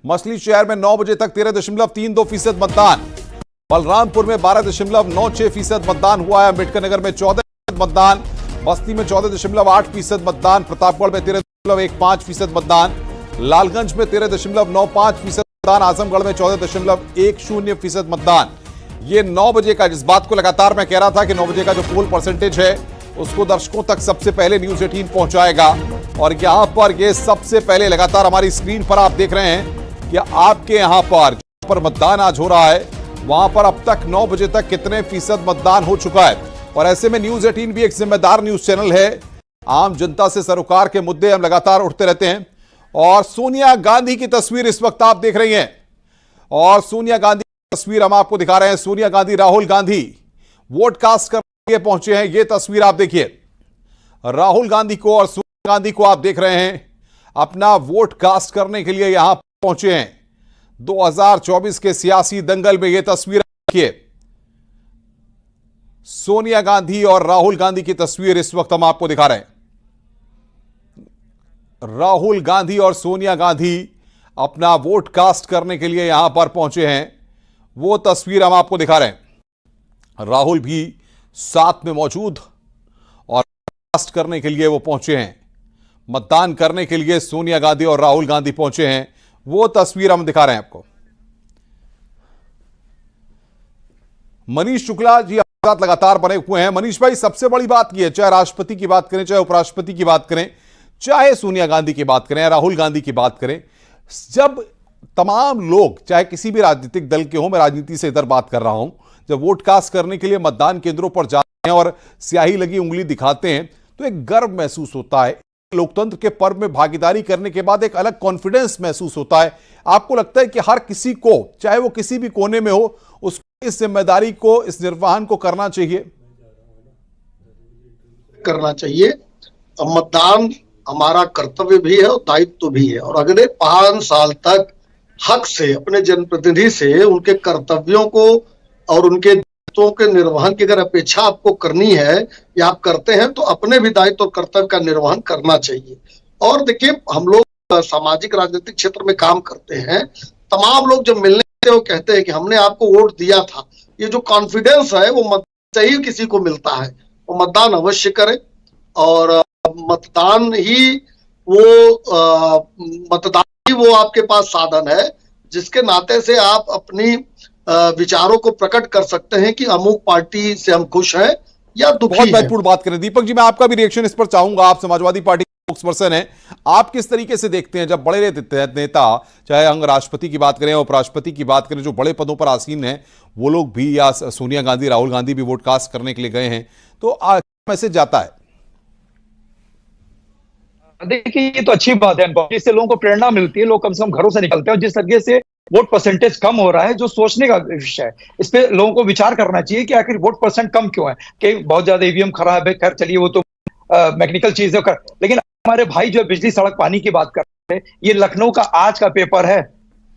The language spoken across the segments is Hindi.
मछली शहर में 9 बजे तक 13.32% मतदान, बलरामपुर में 12.96% मतदान हुआ है, अम्बेडकर नगर में 14% मतदान, बस्ती में 14.8% मतदान, प्रतापगढ़ में 13.15% मतदान, लालगंज में 13.95% मतदान, आजमगढ़ में 14.10% मतदान। ये 9 बजे का, जिस बात को लगातार मैं कह रहा था कि 9 बजे का जो पोल परसेंटेज है उसको दर्शकों तक सबसे पहले न्यूज 18 पहुंचाएगा। और यहां पर ये सबसे पहले लगातार हमारी स्क्रीन पर आप देख रहे हैं कि आपके यहां पर मतदान आज हो रहा है, वहां पर अब तक 9 बजे तक कितने फीसद मतदान हो चुका है। और ऐसे में न्यूज 18 भी एक जिम्मेदार न्यूज चैनल है, आम जनता से सरोकार के मुद्दे हम लगातार उठते रहते हैं। और सोनिया गांधी की तस्वीर इस वक्त आप देख रही हैं, और सोनिया गांधी की तस्वीर हम आपको दिखा रहे हैं। सोनिया गांधी, राहुल गांधी वोट कास्ट करने पहुंचे हैं, ये तस्वीर आप देखिए। राहुल गांधी को और सोनिया गांधी को आप देख रहे हैं अपना वोट कास्ट करने के लिए यहां पहुंचे हैं। 2024 के सियासी दंगल में ये तस्वीर देखिए, सोनिया गांधी और राहुल गांधी की तस्वीर इस वक्त हम आपको दिखा रहे हैं। राहुल गांधी और सोनिया गांधी अपना वोट कास्ट करने के लिए यहां पर पहुंचे हैं, वो तस्वीर हम आपको दिखा रहे हैं। राहुल भी साथ में मौजूद और कास्ट करने के लिए वो पहुंचे हैं, मतदान करने के लिए सोनिया गांधी और राहुल गांधी पहुंचे हैं, वो तस्वीर हम दिखा रहे हैं आपको। मनीष शुक्ला जी हमारे साथ लगातार बने हुए हैं। मनीष भाई, सबसे बड़ी बात यह है, चाहे राष्ट्रपति की बात करें, चाहे उपराष्ट्रपति की बात करें, चाहे सोनिया गांधी की बात करें, राहुल गांधी की बात करें, जब तमाम लोग चाहे किसी भी राजनीतिक दल के हों, मैं राजनीति से इधर बात कर रहा हूं, जब वोट कास्ट करने के लिए मतदान केंद्रों पर जाते हैं और स्याही लगी उंगली दिखाते हैं तो एक गर्व महसूस होता है। लोकतंत्र के पर्व में भागीदारी करने के बाद एक अलग कॉन्फिडेंस महसूस होता है। आपको लगता है कि हर किसी को, चाहे वो किसी भी कोने में हो, उसको इस जिम्मेदारी को, इस निर्वहन को करना चाहिए? मतदान हमारा कर्तव्य भी है और दायित्व भी है, और अगले 5 साल तक हक से अपने जनप्रतिनिधि से उनके कर्तव्यों को और उनके दायित्वों के निर्वहन की अगर अपेक्षा आपको करनी है या आप करते हैं तो अपने भी दायित्व और कर्तव्य का निर्वहन करना चाहिए। और देखिए, हम लोग सामाजिक राजनीतिक क्षेत्र में काम करते हैं, तमाम लोग जब मिलने से वो कहते हैं कि हमने आपको वोट दिया था, ये जो कॉन्फिडेंस है वो मतदान से ही किसी को मिलता है। वो मतदान अवश्य करे, और मतदान ही वो आपके पास साधन है जिसके नाते से आप अपनी विचारों को प्रकट कर सकते हैं कि अमुक पार्टी से हम खुश हैं या दुखी हैं। बहुत महत्वपूर्ण बात करें दीपक जी, मैं आपका भी रिएक्शन इस पर चाहूंगा। आप समाजवादी पार्टी के स्पोक्सपर्सन हैं, आप किस तरीके से देखते हैं जब बड़े नेता, चाहे अंग राष्ट्रपति की बात करें, उपराष्ट्रपति की बात करें, जो बड़े पदों पर आसीन हैं, वो लोग भी, या सोनिया गांधी, राहुल गांधी भी वोट कास्ट करने के लिए गए हैं, तो मैसेज जाता है? देखिए, ये तो अच्छी बात है, इससे लोगों को प्रेरणा मिलती है, लोग कम से कम घरों से निकलते हैं। और जिस तरीके से वोट परसेंटेज कम हो रहा है, जो सोचने का विषय है, इस पे लोगों को विचार करना चाहिए कि आखिर वोट परसेंट कम क्यों है, कि बहुत ज्यादा ईवीएम खराब है, खैर चलिए वो तो मैकेनिकल चीज है, लेकिन हमारे भाई जो बिजली, सड़क, पानी की बात कर रहे हैं, ये लखनऊ का आज का पेपर है,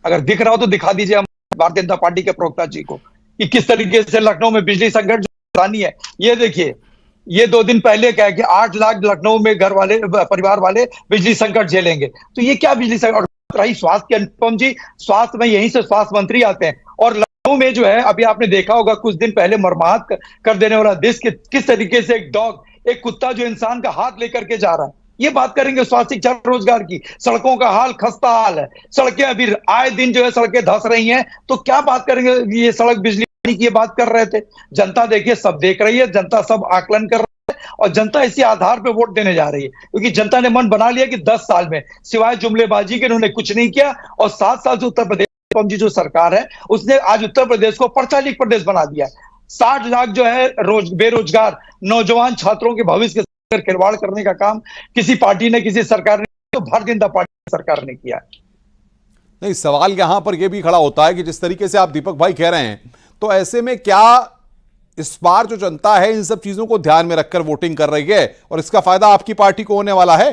अगर दिख रहा हो तो दिखा दीजिए हम भारतीय जनता पार्टी के प्रवक्ता जी को कि किस तरीके से लखनऊ में बिजली संकट जो है। ये देखिए, ये 2 दिन पहले क्या है कि 8 लाख लखनऊ में घर वाले, परिवार वाले बिजली संकट झेलेंगे। तो ये क्या बिजली संकट रही? स्वास्थ्य के, अनुपम जी, स्वास्थ्य में यहीं से स्वास्थ्य मंत्री आते हैं, और लखनऊ में जो है, अभी आपने देखा होगा कुछ दिन पहले मरम्मत कर देने वाला देश के किस तरीके से एक डॉग, एक कुत्ता जो इंसान का हाथ लेकर के जा रहा है। ये बात करेंगे स्वास्थ्य, शिक्षा, रोजगार की। सड़कों का हाल खस्ता हाल है, सड़कें अभी आए दिन जो है सड़कें धंस रही हैं, तो क्या बात करेंगे? ये सड़क, बिजली की ये बात कर रहे थे। जनता देखिए, सब देख रही है, जनता सब आकलन कर रही है, और जनता इसी आधार पे वोट देने जा रही है, क्योंकि जनता ने मन बना लिया कि 10 साल में सिवाय जुमलेबाजी के इन्होंने कुछ नहीं किया। और 7 साल से उत्तर प्रदेश की जो सरकार है, उसने आज उत्तर प्रदेश को परचालिक प्रदेश बना दिया है। 60 लाख जो है बेरोजगार नौजवान छात्रों के भविष्य के साथ खिलवाड़ करने का काम किसी पार्टी ने, किसी सरकार ने, तो भारतीय जनता पार्टी सरकार ने किया। नहीं, सवाल यहां पर यह भी खड़ा होता है कि जिस तरीके से आप दीपक भाई कह रहे हैं, तो ऐसे में क्या इस बार जो जनता है इन सब चीजों को ध्यान में रखकर वोटिंग कर रही है, और इसका फायदा आपकी पार्टी को होने वाला है?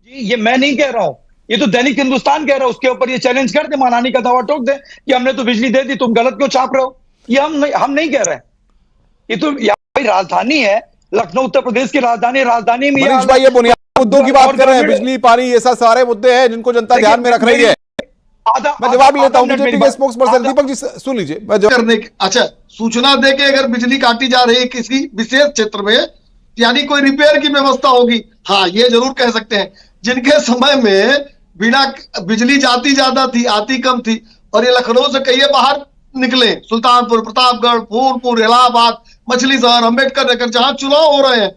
जी, ये मैं नहीं कह रहा हूं, ये तो दैनिक हिंदुस्तान कह रहा है। उसके ऊपर ये चैलेंज कर दे, मानहानि का दावा ठोक दे कि हमने तो बिजली दे दी, तुम गलत क्यों छाप रहे हो। ये हम नहीं कह रहे हैं, ये तो यहाँ राजधानी है, लखनऊ उत्तर प्रदेश की राजधानी, राजधानी में मनीष भाई, ये बुनियादी मुद्दों की बात कर रहे हैं, बिजली पानी ये सब सारे मुद्दे हैं जिनको जनता ध्यान में रख रही है। मैं जवाब लेता हूं। बीजेपी के स्पोक्स पर्सन दीपक जी सुन लीजिए, मैं करने के अच्छा सूचना दे के अगर बिजली काटी जा रही है किसी विशेष क्षेत्र में, यानी कोई रिपेयर की व्यवस्था होगी, हाँ ये जरूर कह सकते हैं। जिनके समय में बिना बिजली जाती ज्यादा थी, आती कम थी, और ये लखनऊ से कहिए बाहर निकले, सुल्तानपुर, प्रतापगढ़, फूलपुर, इलाहाबाद, मछली शहर, अम्बेडकर नगर, जहां चुनाव हो रहे हैं,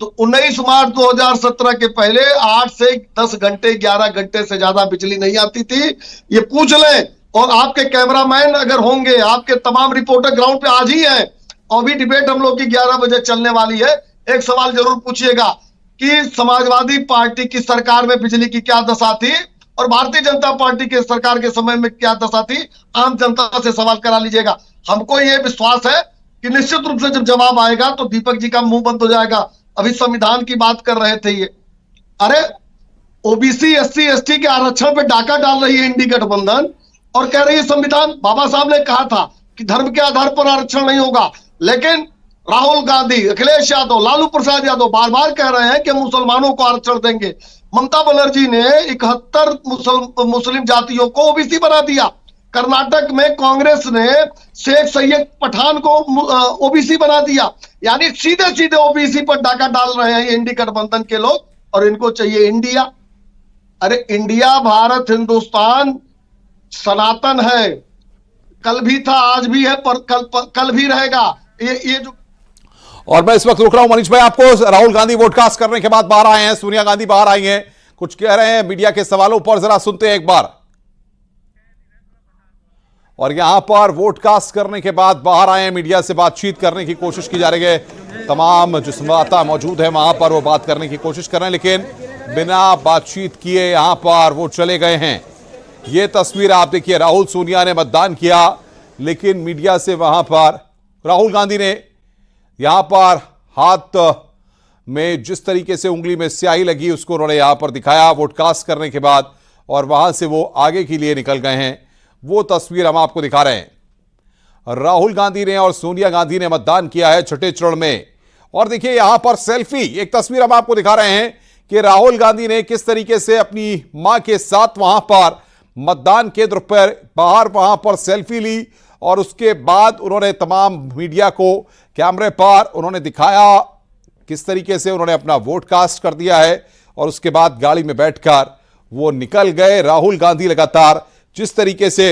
तो 19 मार्च 2017 के पहले 8 से 10 घंटे 11 घंटे से ज्यादा बिजली नहीं आती थी। ये पूछ लें, और आपके कैमरामैन अगर होंगे, आपके तमाम रिपोर्टर ग्राउंड पे आज ही हैं, और भी डिबेट हम लोग की 11 बजे चलने वाली है। एक सवाल जरूर पूछिएगा कि समाजवादी पार्टी की सरकार में बिजली की क्या दशा थी और भारतीय जनता पार्टी के सरकार के समय में क्या दशा थी। आम जनता से सवाल करा लीजिएगा। हमको ये विश्वास है कि निश्चित रूप से जब जवाब आएगा तो दीपक जी का मुंह बंद हो जाएगा। अभी संविधान की बात कर रहे थे ये, अरे ओबीसी एससी एसटी के आरक्षण पे डाका डाल रही है इंडी गठबंधन और कह रही है संविधान। बाबा साहब ने कहा था कि धर्म के आधार पर आरक्षण नहीं होगा, लेकिन राहुल गांधी, अखिलेश यादव, लालू प्रसाद यादव बार बार कह रहे हैं कि मुसलमानों को आरक्षण देंगे। ममता बनर्जी ने 71 मुस्लिम जातियों को ओबीसी बना दिया। कर्नाटक में कांग्रेस ने शेख सैयद पठान को ओबीसी बना दिया। यानी सीधे सीधे ओबीसी पर डाका डाल रहे हैं इंडी गठबंधन के लोग, और इनको चाहिए इंडिया। अरे इंडिया, भारत, हिंदुस्तान सनातन है, कल भी था, आज भी है, पर कल भी रहेगा। ये जो, और मैं इस वक्त रुक रहा हूं मनीष भाई आपको। राहुल गांधी वोटकास्ट करने के बाद बाहर आए हैं, सोनिया गांधी बाहर आई हैं, कुछ कह रहे हैं मीडिया के सवालों पर, जरा सुनते हैं एक बार। और यहां पर वोटकास्ट करने के बाद बाहर आए हैं, मीडिया से बातचीत करने की कोशिश की जा रही है। तमाम जो संवाददाता मौजूद है वहां पर वो बात करने की कोशिश कर रहे हैं, लेकिन बिना बातचीत किए यहां पर वो चले गए हैं। ये तस्वीर आप देखिए, राहुल सोनिया ने मतदान किया, लेकिन मीडिया से वहां पर राहुल गांधी ने यहां पर हाथ में जिस तरीके से उंगली में स्याही लगी उसको उन्होंने यहां पर दिखाया वोटकास्ट करने के बाद, और वहां से वो आगे के लिए निकल गए हैं। वो तस्वीर हम आपको दिखा रहे हैं। राहुल गांधी ने और सोनिया गांधी ने मतदान किया है छठे चरण में। और देखिए यहां पर सेल्फी, एक तस्वीर हम आपको दिखा रहे हैं कि राहुल गांधी ने किस तरीके से अपनी मां के साथ वहां पर मतदान केंद्र पर बाहर वहां पर सेल्फी ली, और उसके बाद उन्होंने तमाम मीडिया को कैमरे पर उन्होंने दिखाया किस तरीके से उन्होंने अपना वोट कास्ट कर दिया है, और उसके बाद गाड़ी में बैठकर वो निकल गए। राहुल गांधी लगातार जिस तरीके से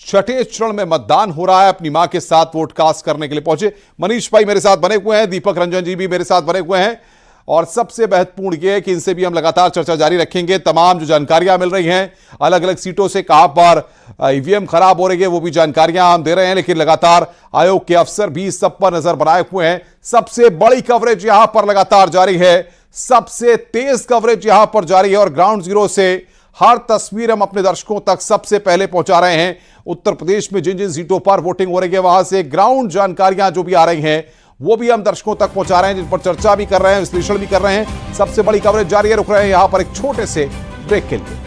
छठे चरण में मतदान हो रहा है, अपनी मां के साथ वोट कास्ट करने के लिए पहुंचे। मनीष भाई मेरे साथ बने हुए हैं, दीपक रंजन जी भी मेरे साथ बने हुए हैं, और सबसे महत्वपूर्ण यह है कि इनसे भी हम लगातार चर्चा जारी रखेंगे। तमाम जो जानकारियां मिल रही हैं अलग अलग सीटों से, कहां पर ईवीएम खराब हो रही है वो भी जानकारियां हम दे रहे हैं, लेकिन लगातार आयोग के अफसर भी सब पर नजर बनाए हुए हैं। सबसे बड़ी कवरेज यहां पर लगातार जारी है, सबसे तेज कवरेज यहां पर जारी है, और ग्राउंड जीरो से हर तस्वीर हम अपने दर्शकों तक सबसे पहले पहुंचा रहे हैं। उत्तर प्रदेश में जिन जिन सीटों पर वोटिंग हो रही है वहां से ग्राउंड जानकारियां जो भी आ रही हैं वो भी हम दर्शकों तक पहुंचा रहे हैं, जिन पर चर्चा भी कर रहे हैं, विश्लेषण भी कर रहे हैं। सबसे बड़ी कवरेज जारी है। रुक रहे हैं यहां पर एक छोटे से ब्रेक के लिए।